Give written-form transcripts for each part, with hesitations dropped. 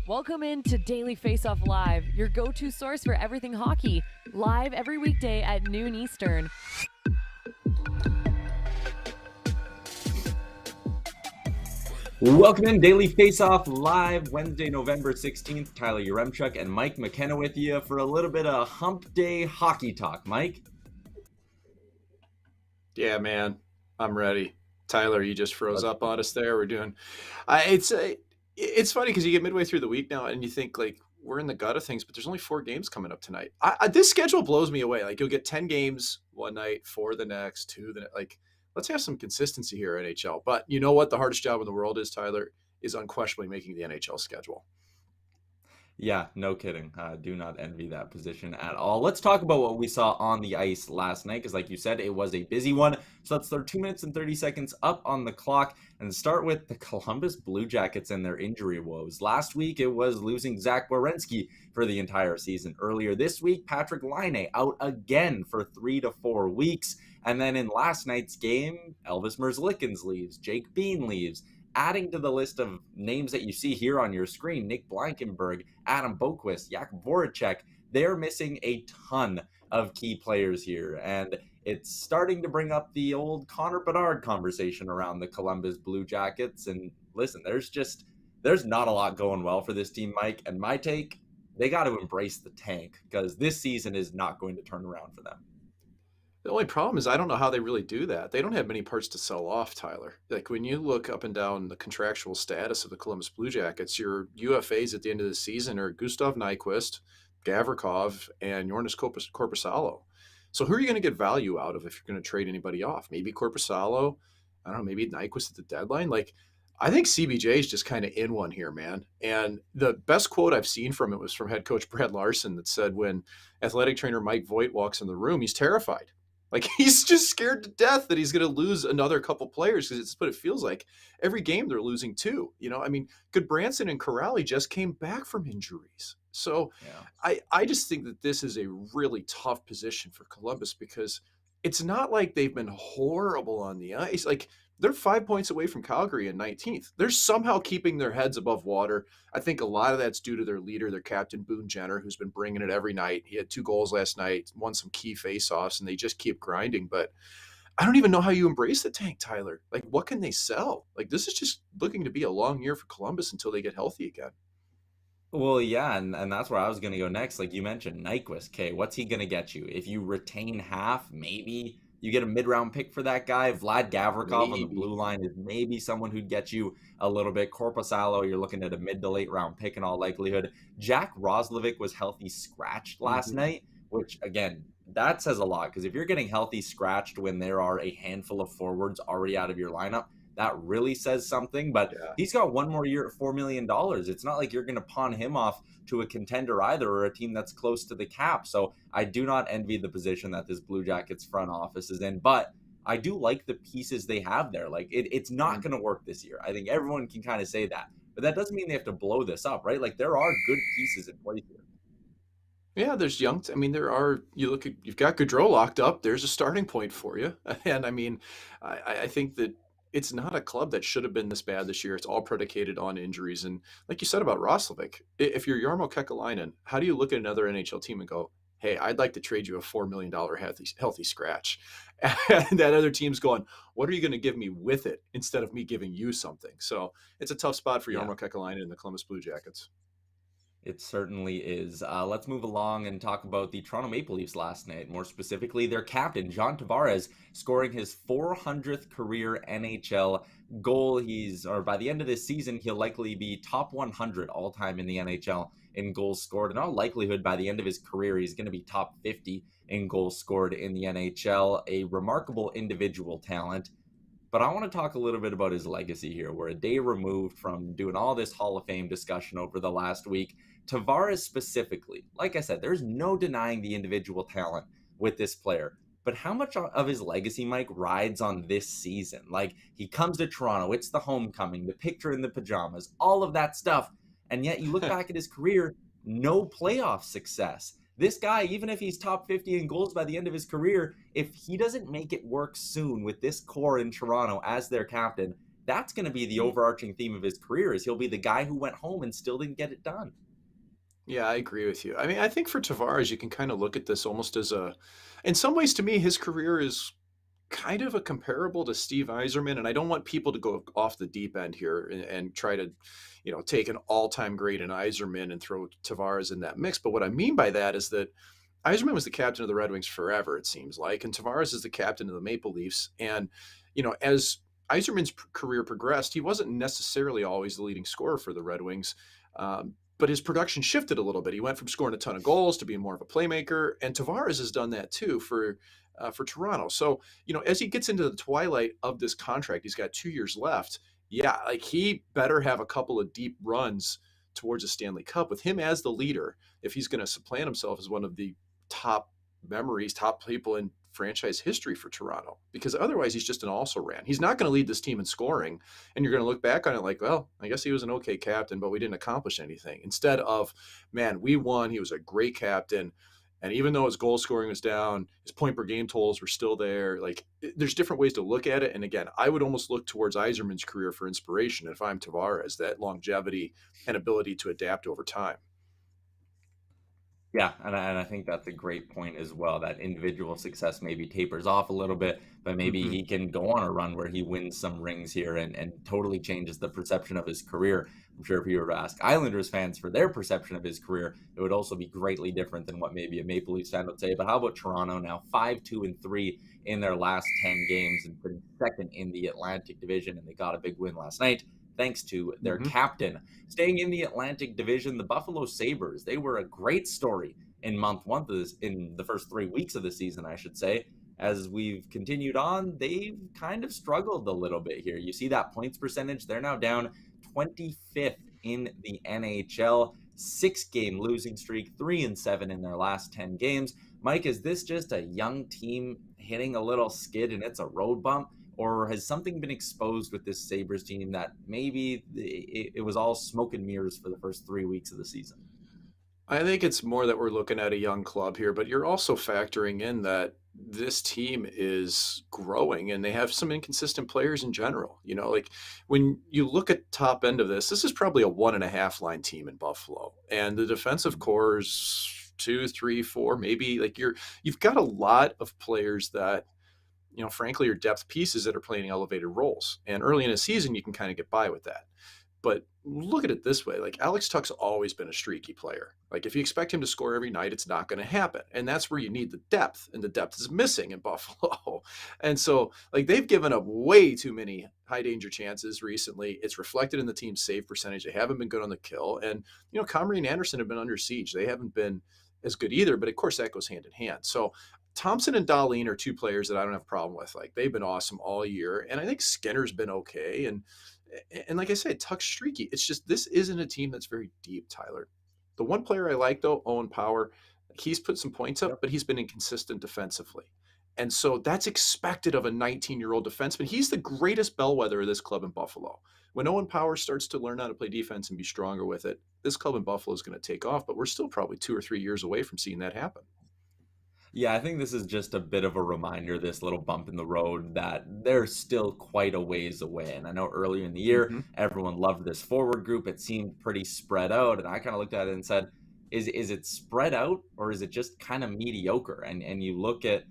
Welcome in to Daily Faceoff Live, your go-to source for everything hockey. Live every weekday at noon Eastern. Welcome in Daily Faceoff Live, Wednesday, November 16th. Tyler Yaremchuk and Mike McKenna with you for a little bit of hump day hockey talk. Mike? Yeah, man, I'm ready. Tyler, you just froze up on us there. We're doing. It's funny because you get midway through the week now and you think like we're in the gut of things, but there's only 4 games coming up tonight. This schedule blows me away. Like you'll get 10 games one night, 4 the next, 2 like. Let's have some consistency here, NHL. But you know what? The hardest job in the world is, Tyler, is unquestionably making the NHL schedule. Yeah, no kidding. Do not envy that position at all. Let's talk about what we saw on the ice last night, because like you said, it was a busy one. So let's throw 2 minutes and 30 seconds up on the clock and start with the Columbus Blue Jackets and their injury woes. Last week, it was losing Zach Werenski for the entire season. Earlier this week, Patrick Laine out again for 3 to 4 weeks. And then in last night's game, Elvis Merzlikins leaves, Jake Bean leaves. Adding to the list of names that you see here on your screen, Nick Blankenberg, Adam Boqvist, Jakub Voracek, they're missing a ton of key players here. And it's starting to bring up the old Connor Bedard conversation around the Columbus Blue Jackets. And listen, there's not a lot going well for this team, Mike. And my take, they got to embrace the tank because this season is not going to turn around for them. The only problem is I don't know how they really do that. They don't have many parts to sell off, Tyler. Like when you look up and down the contractual status of the Columbus Blue Jackets, your UFAs at the end of the season are Gustav Nyquist, Gavrikov, and Jonas Korpisalo. So who are you going to get value out of if you're going to trade anybody off? Maybe Korpisalo, I don't know, maybe Nyquist at the deadline. Like I think CBJ is just kind of in one here, man. And the best quote I've seen from it was from head coach Brad Larson that said when athletic trainer Mike Voigt walks in the room, he's terrified. Like he's just scared to death that he's going to lose another couple players because it's what it feels like. Every game they're losing 2. You know, I mean, Goodbranson and Corrali just came back from injuries. So yeah. I just think that this is a really tough position for Columbus because it's not like they've been horrible on the ice. Like they're 5 points away from Calgary in 19th. They're somehow keeping their heads above water. I think a lot of that's due to their leader, their captain, Boone Jenner, who's been bringing it every night. He had 2 goals last night, won some key faceoffs, and they just keep grinding. But I don't even know how you embrace the tank, Tyler. Like, what can they sell? Like, this is just looking to be a long year for Columbus until they get healthy again. Well, yeah, and that's where I was going to go next. Like you mentioned, Nyquist, okay, what's he going to get you? If you retain half, maybe you get a mid-round pick for that guy. Vlad Gavrikov on the blue line is maybe someone who'd get you a little bit. Korpisalo, you're looking at a mid to late round pick in all likelihood. Jack Roslovic was healthy scratched last night, which, again, that says a lot because if you're getting healthy scratched when there are a handful of forwards already out of your lineup, that really says something. But he's got 1 more year at $4 million. It's not like you're going to pawn him off to a contender either or a team that's close to the cap. So I do not envy the position that this Blue Jackets front office is in. But I do like the pieces they have there. Like it's not going to work this year. I think everyone can kind of say that. But that doesn't mean they have to blow this up, right? Like there are good pieces in place here. Yeah, there's young. I mean, there are. You look at you've got Gaudreau locked up. There's a starting point for you. And I mean, I think that it's not a club that should have been this bad this year. It's all predicated on injuries. And like you said about Roslovic, if you're Jarmo Kekalainen, how do you look at another NHL team and go, hey, I'd like to trade you a $4 million healthy scratch? And that other team's going, what are you going to give me with it instead of me giving you something? So it's a tough spot for Jarmo Kekalainen and the Columbus Blue Jackets. It certainly is. Let's move along and talk about the Toronto Maple Leafs last night. More specifically, their captain, John Tavares, scoring his 400th career NHL goal. By the end of this season, he'll likely be top 100 all-time in the NHL in goals scored. In all likelihood, by the end of his career, he's going to be top 50 in goals scored in the NHL. A remarkable individual talent. But I want to talk a little bit about his legacy here. We're a day removed from doing all this Hall of Fame discussion over the last week. Tavares specifically, like I said, there's no denying the individual talent with this player. But how much of his legacy, Mike, rides on this season? Like, he comes to Toronto, it's the homecoming, the picture in the pajamas, all of that stuff. And yet you look back at his career, no playoff success. This guy, even if he's top 50 in goals by the end of his career, if he doesn't make it work soon with this core in Toronto as their captain, that's going to be the overarching theme of his career, is he'll be the guy who went home and still didn't get it done. Yeah, I agree with you. I mean, I think for Tavares, you can kind of look at this almost as in some ways to me, his career is kind of a comparable to Steve Yzerman, and I don't want people to go off the deep end here and try to, take an all-time great in Yzerman and throw Tavares in that mix. But what I mean by that is that Yzerman was the captain of the Red Wings forever, it seems like, and Tavares is the captain of the Maple Leafs. And, as Yzerman's career progressed, he wasn't necessarily always the leading scorer for the Red Wings. But his production shifted a little bit. He went from scoring a ton of goals to being more of a playmaker, and Tavares has done that too for Toronto. So, as he gets into the twilight of this contract, he's got 2 years left. Yeah, like he better have a couple of deep runs towards a Stanley Cup with him as the leader if he's going to supplant himself as one of the top top people in franchise history for Toronto, because otherwise he's just an also-ran. He's not going to lead this team in scoring, and you're going to look back on it like, well, I guess he was an okay captain, but we didn't accomplish anything. Instead of, man, we won. He was a great captain. And even though his goal scoring was down, his point per game totals were still there. Like, there's different ways to look at it. And again, I would almost look towards Yzerman's career for inspiration if I'm Tavares, that longevity and ability to adapt over time. Yeah, and I think that's a great point as well, that individual success maybe tapers off a little bit, but maybe he can go on a run where he wins some rings here and totally changes the perception of his career. I'm sure if you were to ask Islanders fans for their perception of his career, it would also be greatly different than what maybe a Maple Leafs fan would say. But how about Toronto now, 5-2-3 in their last 10 games and putting second in the Atlantic Division, and they got a big win last night thanks to their captain. Staying in the Atlantic Division, the Buffalo Sabres, they were a great story in month one of this, in the first 3 weeks of the season, I should say. As we've continued on, they've kind of struggled a little bit here. You see that points percentage, they're now down 25th in the NHL, 6-game losing streak, 3-7 in their last 10 games. Mike, is this just a young team hitting a little skid and it's a road bump? Or has something been exposed with this Sabres team that maybe it was all smoke and mirrors for the first 3 weeks of the season? I think it's more that we're looking at a young club here, but you're also factoring in that this team is growing and they have some inconsistent players in general. Like when you look at top end of this is probably a 1.5 line team in Buffalo, and the defensive core is 2, 3, 4, maybe. Like you've got a lot of players that, frankly, are depth pieces that are playing elevated roles. And early in a season, you can kind of get by with that. But look at it this way. Like, Alex Tuch's always been a streaky player. Like, if you expect him to score every night, it's not going to happen. And that's where you need the depth. And the depth is missing in Buffalo. And so, like, they've given up way too many high danger chances recently. It's reflected in the team's save percentage. They haven't been good on the kill. And, Comrie and Anderson have been under siege. They haven't been as good either. But of course, that goes hand in hand. So Thompson and Dahlin are two players that I don't have a problem with. Like, they've been awesome all year. And I think Skinner's been okay. And like I said, Tuch's streaky. It's just, this isn't a team that's very deep, Tyler. The one player I like, though, Owen Power, he's put some points up, but he's been inconsistent defensively. And so that's expected of a 19-year-old defenseman. He's the greatest bellwether of this club in Buffalo. When Owen Power starts to learn how to play defense and be stronger with it, this club in Buffalo is going to take off. But we're still probably 2 or 3 years away from seeing that happen. Yeah, I think this is just a bit of a reminder, this little bump in the road, that they're still quite a ways away. And I know earlier in the year, everyone loved this forward group. It seemed pretty spread out. And I kind of looked at it and said, is it spread out, or is it just kind of mediocre? And you look at,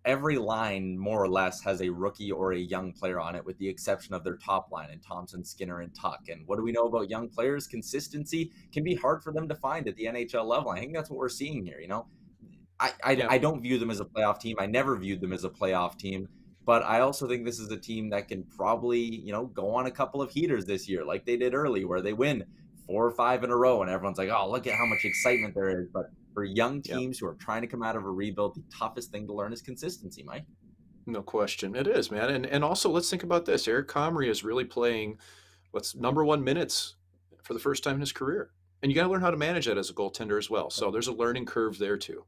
every line more or less has a rookie or a young player on it, with the exception of their top line and Thompson, Skinner, and Tuch. And what do we know about young players? Consistency can be hard for them to find at the NHL level. I think that's what we're seeing here, I don't view them as a playoff team. I never viewed them as a playoff team, but I also think this is a team that can probably, go on a couple of heaters this year, like they did early, where they win 4 or 5 in a row, and everyone's like, oh, look at how much excitement there is. But for young teams who are trying to come out of a rebuild, the toughest thing to learn is consistency, Mike. No question. It is, man. And also, let's think about this. Eric Comrie is really playing number 1 minutes for the first time in his career. And you got to learn how to manage that as a goaltender as well. So there's a learning curve there too.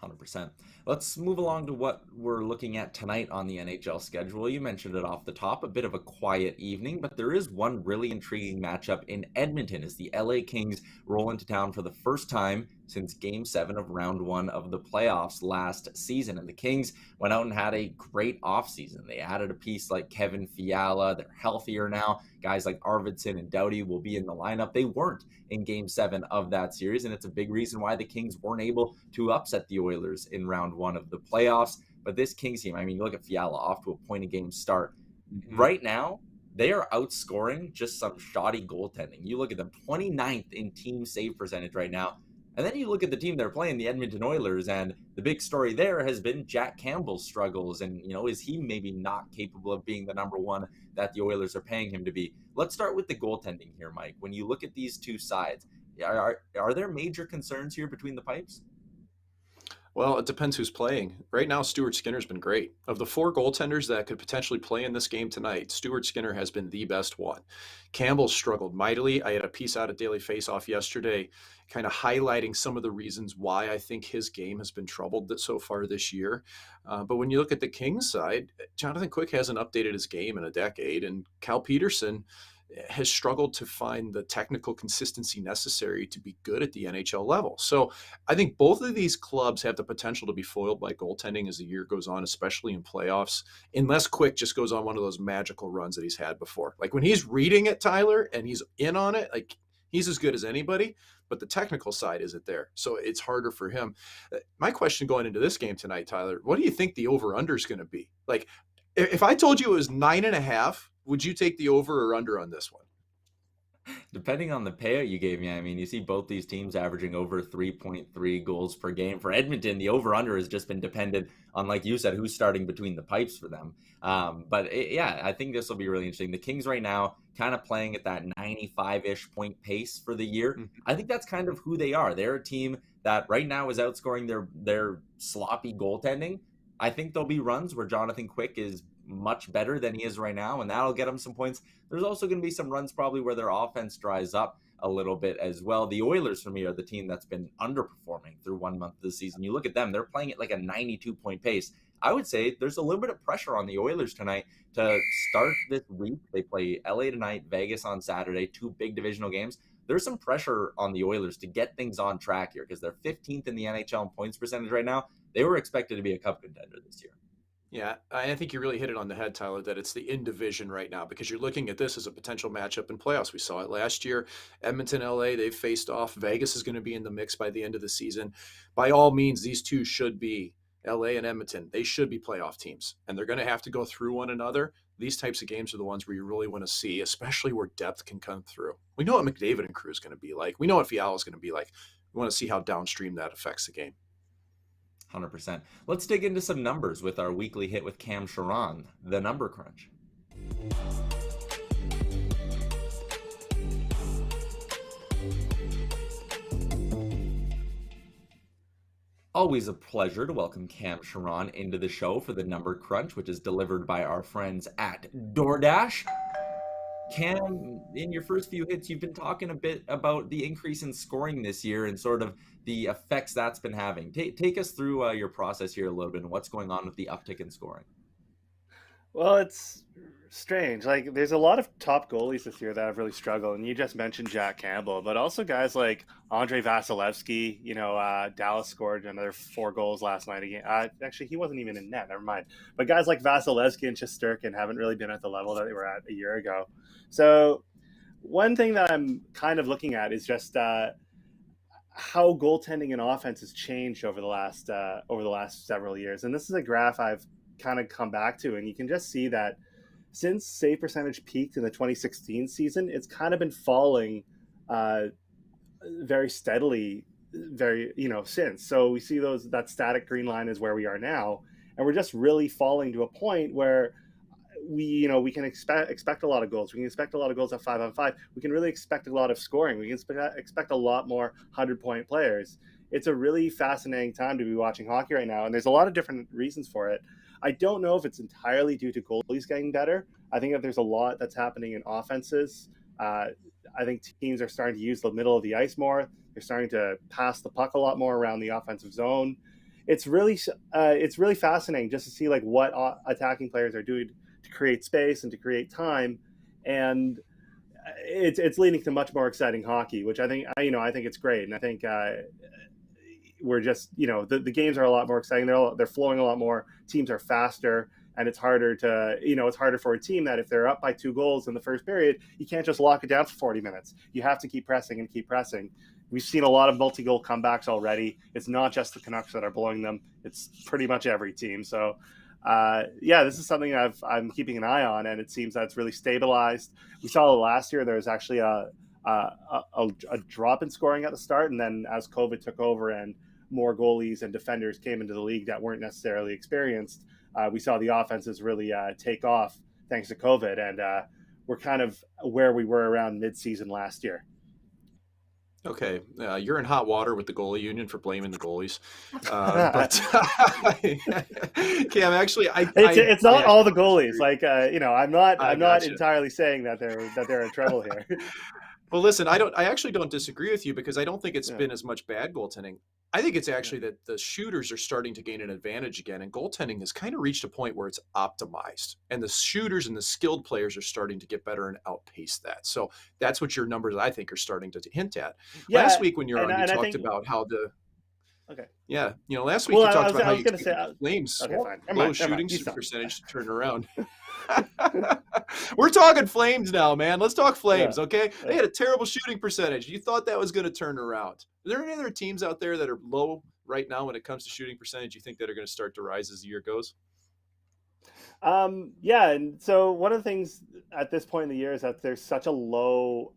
100%. Let's move along to what we're looking at tonight on the NHL schedule. You mentioned it off the top, a bit of a quiet evening, but there is one really intriguing matchup in Edmonton as the LA Kings roll into town for the first time since Game 7 of Round 1 of the playoffs last season. And the Kings went out and had a great offseason. They added a piece like Kevin Fiala. They're healthier now. Guys like Arvidsson and Doughty will be in the lineup. They weren't in Game 7 of that series, and it's a big reason why the Kings weren't able to upset the Oilers in Round 1 of the playoffs. But this Kings team, I mean, you look at Fiala off to a point-a-game start. Right now, they are outscoring just some shoddy goaltending. You look at them, 29th in team save percentage right now. And then you look at the team they're playing, the Edmonton Oilers, and the big story there has been Jack Campbell's struggles. And, is he maybe not capable of being the number one that the Oilers are paying him to be? Let's start with the goaltending here, Mike. When you look at these two sides, are there major concerns here between the pipes? Well, it depends who's playing. Right now, Stuart Skinner's been great. Of the 4 goaltenders that could potentially play in this game tonight, Stuart Skinner has been the best one. Campbell struggled mightily. I had a piece out at Daily Faceoff yesterday kind of highlighting some of the reasons why I think his game has been troubled so far this year. But when you look at the Kings side, Jonathan Quick hasn't updated his game in a decade, and Cal Peterson has struggled to find the technical consistency necessary to be good at the NHL level. So I think both of these clubs have the potential to be foiled by goaltending as the year goes on, especially in playoffs, unless Quick just goes on one of those magical runs that he's had before. Like when he's reading it, Tyler, and he's in on it, like he's as good as anybody, but the technical side isn't there. So it's harder for him. My question going into this game tonight, Tyler, what do you think the over-under is going to be? Like if I told you it was 9.5, would you take the over or under on this one? Depending on the payout you gave me, I mean, you see both these teams averaging over 3.3 goals per game. For Edmonton, the over-under has just been dependent on, like you said, who's starting between the pipes for them. I think this will be really interesting. The Kings right now kind of playing at that 95-ish point pace for the year. I think that's kind of who they are. They're a team that right now is outscoring their sloppy goaltending. I think there'll be runs where Jonathan Quick is much better than he is right now, and that'll get him some points. There's also going to be some runs probably where their offense dries up a little bit as well. The Oilers, for me, are the team that's been underperforming through 1 month of the season. You look at them, they're playing at like a 92-point pace. I would say there's a little bit of pressure on the Oilers tonight to start this week. They play LA tonight, Vegas on Saturday, 2 big divisional games. There's some pressure on the Oilers to get things on track here because they're 15th in the NHL in points percentage right now. They were expected to be a cup contender this year. Yeah, I think you really hit it on the head, Tyler, that it's the in division right now because you're looking at this as a potential matchup in playoffs. We saw it last year. Edmonton, LA, they've faced off. Vegas is going to be in the mix by the end of the season. By all means, these two should be, LA and Edmonton, they should be playoff teams, and they're going to have to go through one another. These types of games are the ones where you really want to see, especially where depth can come through. We know what McDavid and crew is going to be like. We know what Fiala is going to be like. We want to see how downstream that affects the game. 100%. Let's dig into some numbers with our weekly hit with Cam Charron, the number crunch. Always a pleasure to welcome Cam Charron into the show for the number crunch, which is delivered by our friends at DoorDash. Cam, in your first few hits, you've been talking a bit about the increase in scoring this year and sort of the effects that's been having. Take us through your process here a little bit and what's going on with the uptick in scoring. Well, it's strange. Like, there's a lot of top goalies this year that have really struggled, and you just mentioned Jack Campbell, but also guys like Andrei Vasilevsky. Dallas scored another 4 goals last night again. Actually, he wasn't even in net. Never mind. But guys like Vasilevsky and Shesterkin haven't really been at the level that they were at a year ago. So one thing that I'm kind of looking at is just how goaltending and offense has changed over the last several years. And this is a graph I've kind of come back to, and you can just see that since save percentage peaked in the 2016 season, it's kind of been falling very steadily since. So we see that static green line is where we are now, and we're just really falling to a point where we can expect a lot of goals. We can expect a lot of goals at 5-on-5. We can really expect a lot of scoring. We can expect a lot more 100-point players. It's a really fascinating time to be watching hockey right now, and there's a lot of different reasons for it. I don't know if it's entirely due to goalies getting better. I think that there's a lot that's happening in offenses. I think teams are starting to use the middle of the ice more. They're starting to pass the puck a lot more around the offensive zone. It's really fascinating just to see like what attacking players are doing to create space and to create time, and it's leading to much more exciting hockey, which I think it's great, and I think we're just, the games are a lot more exciting. They're flowing a lot more. Teams are faster, and it's harder for a team that if they're up by 2 goals in the first period, you can't just lock it down for 40 minutes. You have to keep pressing and keep pressing. We've seen a lot of multi-goal comebacks already. It's not just the Canucks that are blowing them. It's pretty much every team. So, this is something I'm keeping an eye on, and it seems that it's really stabilized. We saw last year there was actually a drop in scoring at the start, and then as COVID took over and more goalies and defenders came into the league that weren't necessarily experienced, we saw the offenses really take off thanks to COVID, and we're kind of where we were around mid-season last year. Okay, you're in hot water with the goalie union for blaming the goalies, but Cam, actually, it's not all the goalies. Like, I'm not entirely saying that they're in trouble here. Well, listen, I actually don't disagree with you, because I don't think it's been as much bad goaltending. I think it's actually that the shooters are starting to gain an advantage again, and goaltending has kind of reached a point where it's optimized, and the shooters and the skilled players are starting to get better and outpace that. So that's what your numbers, I think, are starting to hint at. Last week when you were on, you talked about how the last week you talked about how you expect the Flames low shooting percentage to turn around. We're talking Flames now, man. Let's talk Flames, okay? They had a terrible shooting percentage. You thought that was going to turn around. Are there any other teams out there that are low right now when it comes to shooting percentage you think that are going to start to rise as the year goes? And so one of the things at this point in the year is that there's such a low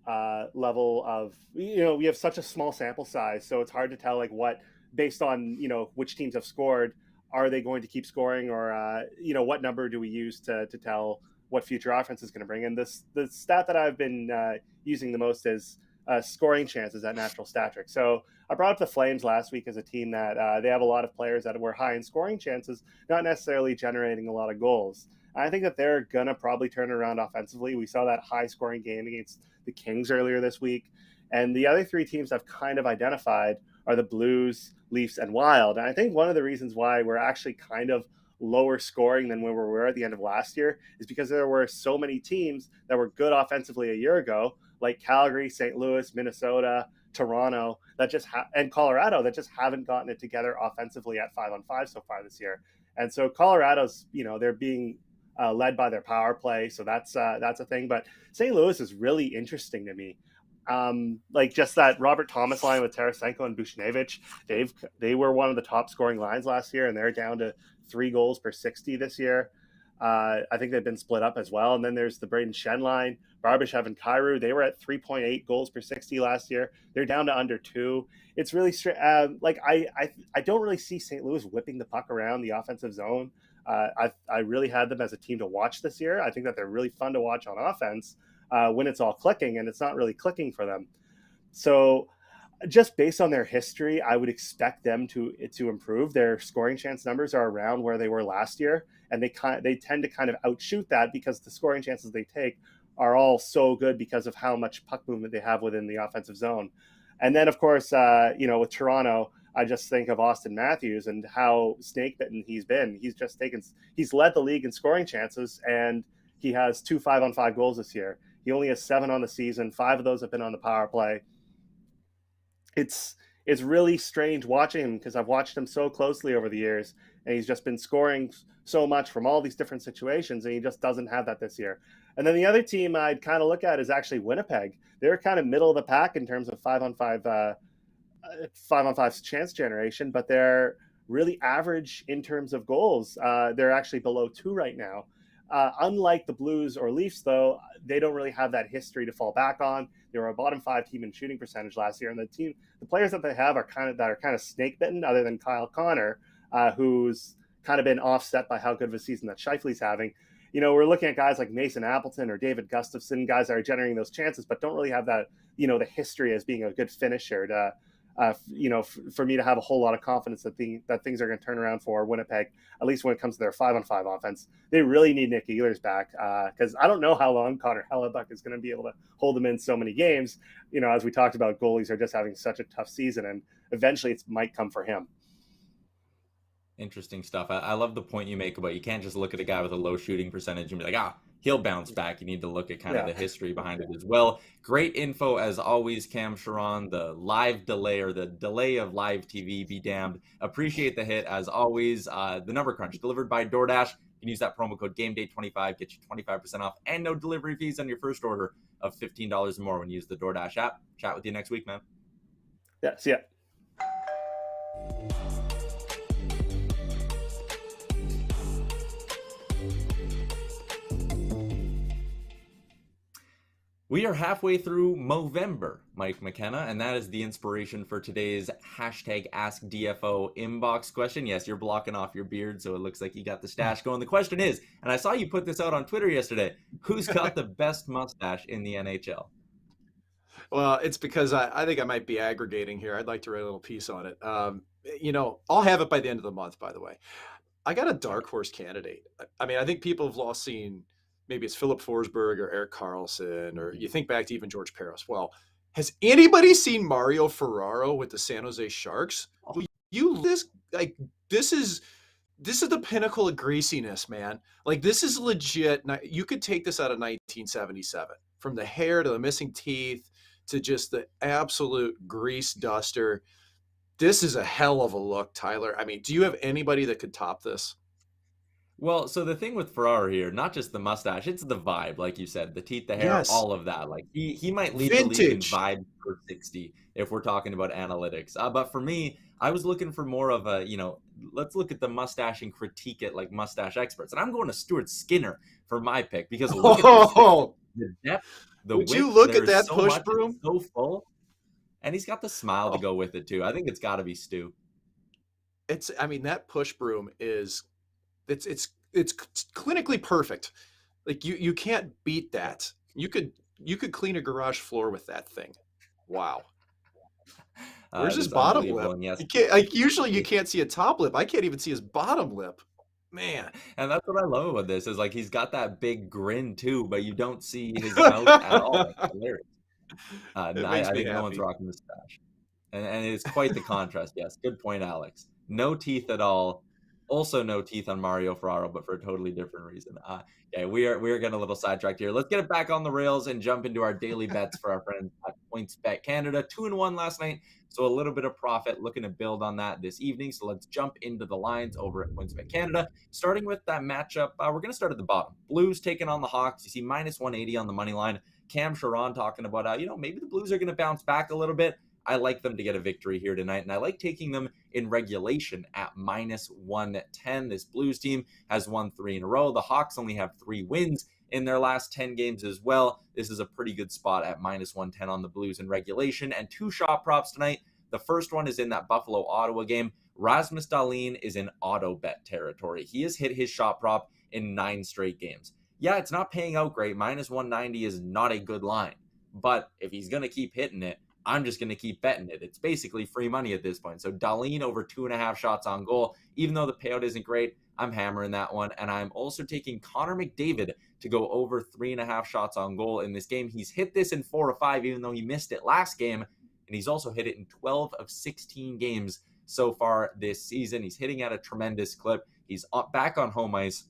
level of, we have such a small sample size, so it's hard to tell, like, what, based on, which teams have scored, are they going to keep scoring, or what number do we use to tell what future offense is going to bring? And the stat that I've been using the most is scoring chances at Natural Stat Trick. So I brought up the Flames last week as a team that they have a lot of players that were high in scoring chances, not necessarily generating a lot of goals. I think that they're going to probably turn around offensively. We saw that high scoring game against the Kings earlier this week. And the other 3 teams I've kind of identified are the Blues, Leafs, and Wild. And I think one of the reasons why we're actually kind of lower scoring than where we were at the end of last year is because there were so many teams that were good offensively a year ago, like Calgary, St. Louis, Minnesota, Toronto, and Colorado, that just haven't gotten it together offensively at 5-on-5 so far this year. And so Colorado's, they're being led by their power play, so that's a thing. But St. Louis is really interesting to me. Like, just that Robert Thomas line with Tarasenko and Buchnevich, they were one of the top scoring lines last year, and they're down to 3 goals per 60 this year. I think they've been split up as well. And then there's the Braden Shen line, Barbashev and Kyrou. They were at 3.8 goals per 60 last year. They're down to under 2. It's really I don't really see St. Louis whipping the puck around the offensive zone. I really had them as a team to watch this year. I think that they're really fun to watch on offense when it's all clicking, and it's not really clicking for them. So just based on their history, I would expect them to improve. Their scoring chance numbers are around where they were last year, and they tend to kind of outshoot that because the scoring chances they take are all so good because of how much puck movement they have within the offensive zone. And then, of course, with Toronto, I just think of Austin Matthews and how snake bitten he's been. He's led the league in scoring chances, and he has 2 5-on-5 goals this year. He only has 7 on the season. 5 of those have been on the power play. It's really strange watching him because I've watched him so closely over the years, and he's just been scoring so much from all these different situations, and he just doesn't have that this year. And then the other team I'd kind of look at is actually Winnipeg. They're kind of middle of the pack in terms of 5-on-5 chance generation, but they're really average in terms of goals. They're actually below 2 right now. Unlike the Blues or Leafs, though, they don't really have that history to fall back on. They were a bottom 5 team in shooting percentage last year, and the players that they have are kind of snake bitten, other than Kyle Connor, who's kind of been offset by how good of a season that Scheifele's having. We're looking at guys like Mason Appleton or David Gustafson, guys that are generating those chances, but don't really have that, the history as being a good finisher for me to have a whole lot of confidence that things are going to turn around for Winnipeg, at least when it comes to their 5-on-5 offense. They really need Nick Ehlers back because I don't know how long Connor Hellebuck is going to be able to hold them in so many games. As we talked about, goalies are just having such a tough season, and eventually it might come for him. Interesting stuff. I love the point you make about you can't just look at a guy with a low shooting percentage and be like, he'll bounce back. You need to look at kind of Yeah. the history behind it as well. Great info as always, Cam Charron. The live delay, or the delay of live TV, be damned. Appreciate the hit as always. The Number Crunch delivered by DoorDash. You can use that promo code GameDay25, get you 25% off and no delivery fees on your first order of $15 or more when you use the DoorDash app. Chat with you next week, man. Yeah, see ya. We are halfway through Movember, Mike McKenna, and that is the inspiration for today's hashtag AskDFO inbox question. Yes, you're blocking off your beard, so it looks like you got the stash going. The question is, and I saw you put this out on Twitter yesterday, who's got the best mustache in the NHL? Well, it's because I think I might be aggregating here. I'd like to write a little piece on it. I'll have it by the end of the month, by the way. I got a dark horse candidate. I mean, I think people have lost seen, maybe it's Philip Forsberg or Erik Karlsson, or you think back to even George Parros. Well, has anybody seen Mario Ferraro with the San Jose Sharks? This is the pinnacle of greasiness, man. Like, this is legit. You could take this out of 1977, from the hair to the missing teeth to just the absolute grease duster. This is a hell of a look, Tyler. I mean, do you have anybody that could top this? Well, so the thing with Ferraro here, not just the mustache, it's the vibe, like you said, the teeth, the hair, Yes. all of that. Like he might lead the league in Vintage. vibe for 60 if we're talking about analytics. But for me, I was looking for more of a, let's look at the mustache and critique it like mustache experts. And I'm going to Stuart Skinner for my pick, because look at the depth, the Would width. you look at There's that so push much, it's broom? so full. And he's got the smile to Oh. go with it too. I think it's got to be Stu. That push broom is, it's clinically perfect. Like, you can't beat that. You could clean a garage floor with that thing. Wow. Where's It his is bottom unbelievable, lip? and yes, You can't, like, usually you can't see a top lip. I can't even see his bottom lip. Man. and that's what I love about this, is like he's got that big grin too, but you don't see his mouth at all. It's hilarious. It I makes me think no one's happy. rocking the stash, and it's quite the contrast. Yes, good point, Alex. No teeth at all. Also, no teeth on Mario Ferraro, but for a totally different reason. Okay, we are getting a little sidetracked here. Let's get it back on the rails and jump into our daily bets for our friends at Pointsbet Canada. 2-1 last night, so a little bit of profit. Looking to build on that this evening. So let's jump into the lines over at Pointsbet Canada. Starting with that matchup, we're going to start at the bottom. Blues taking on the Hawks. You see minus 180 on the money line. Cam Charron talking about maybe the Blues are going to bounce back a little bit. I like them to get a victory here tonight, and I like taking them in regulation at minus 110. This Blues team has won 3 in a row. The Hawks only have 3 wins in their last 10 games as well. This is a pretty good spot at minus 110 on the Blues in regulation. And 2 shot props tonight. The first one is in that Buffalo-Ottawa game. Rasmus Dahlin is in auto bet territory. He has hit his shot prop in 9 straight games. Yeah, it's not paying out great. Minus 190 is not a good line. But if he's going to keep hitting it, I'm just going to keep betting it. It's basically free money at this point. So Dahlin over 2.5 shots on goal. Even though the payout isn't great, I'm hammering that one. And I'm also taking Connor McDavid to go over 3.5 shots on goal in this game. He's hit this in 4 of 5, even though he missed it last game. And he's also hit it in 12 of 16 games so far this season. He's hitting at a tremendous clip. He's back on home ice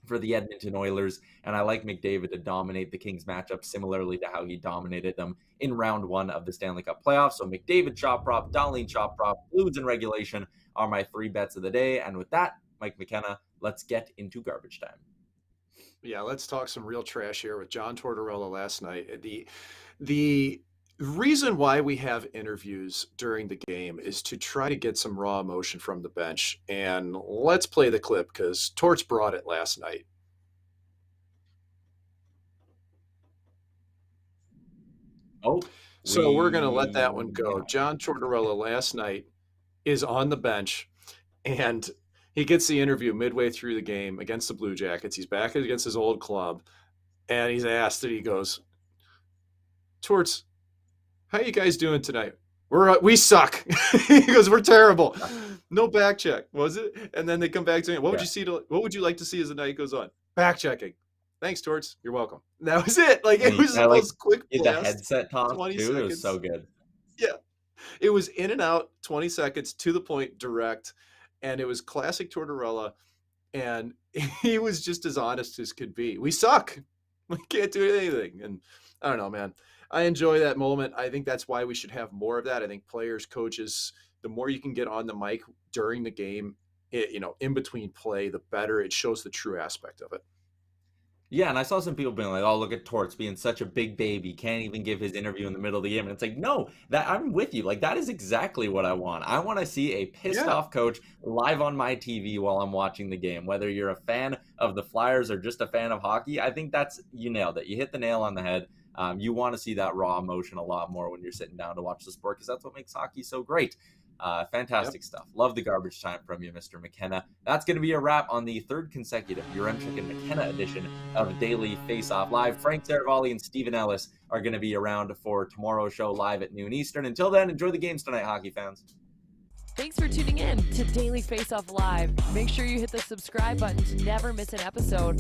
for the Edmonton Oilers, and I like McDavid to dominate the Kings matchup similarly to how he dominated them in round 1 of the Stanley Cup playoffs. So McDavid shot prop, Dahlin shot prop, Blues in regulation are my 3 bets of the day. And with that, Mike McKenna, let's get into garbage time. Yeah, let's talk some real trash here with John Tortorella last night. The reason why we have interviews during the game is to try to get some raw emotion from the bench. And let's play the clip because Torts brought it last night. So we're going to let that one go. John Tortorella last night is on the bench, and he gets the interview midway through the game against the Blue Jackets. He's back against his old club, and he's asked, and he goes, Torts, how you guys doing tonight? We suck. He goes, we're terrible. No back check, was it? And then they come back to him. What would you like to see as the night goes on? Back checking. Thanks, Torts. You're welcome. And that was it. Like, it was the most quick the blast. headset talk 20 too. seconds. It was so good. Yeah. It was in and out, 20 seconds, to the point, direct. And it was classic Tortorella. and he was just as honest as could be. We suck. We can't do anything. And I don't know, man. I enjoy that moment. I think that's why we should have more of that. I think players, coaches, the more you can get on the mic during the game, in between play, the better. It shows the true aspect of it. Yeah, and I saw some people being like, "Oh, look at Torts being such a big baby, can't even give his interview in the middle of the game." And it's like, no, that I'm with you. Like that is exactly what I want. I want to see a pissed off coach live on my TV while I'm watching the game. Whether you're a fan of the Flyers or just a fan of hockey, I think you nailed it. You hit the nail on the head. You want to see that raw emotion a lot more when you're sitting down to watch the sport because that's what makes hockey so great. Fantastic stuff. Love the garbage time from you, Mr. McKenna. That's going to be a wrap on the third consecutive Yuremchuk and McKenna edition of Daily Faceoff Live. Frank Saravalli and Stephen Ellis are going to be around for tomorrow's show live at noon Eastern. Until then, enjoy the games tonight, hockey fans. Thanks for tuning in to Daily Faceoff Live. Make sure you hit the subscribe button to never miss an episode.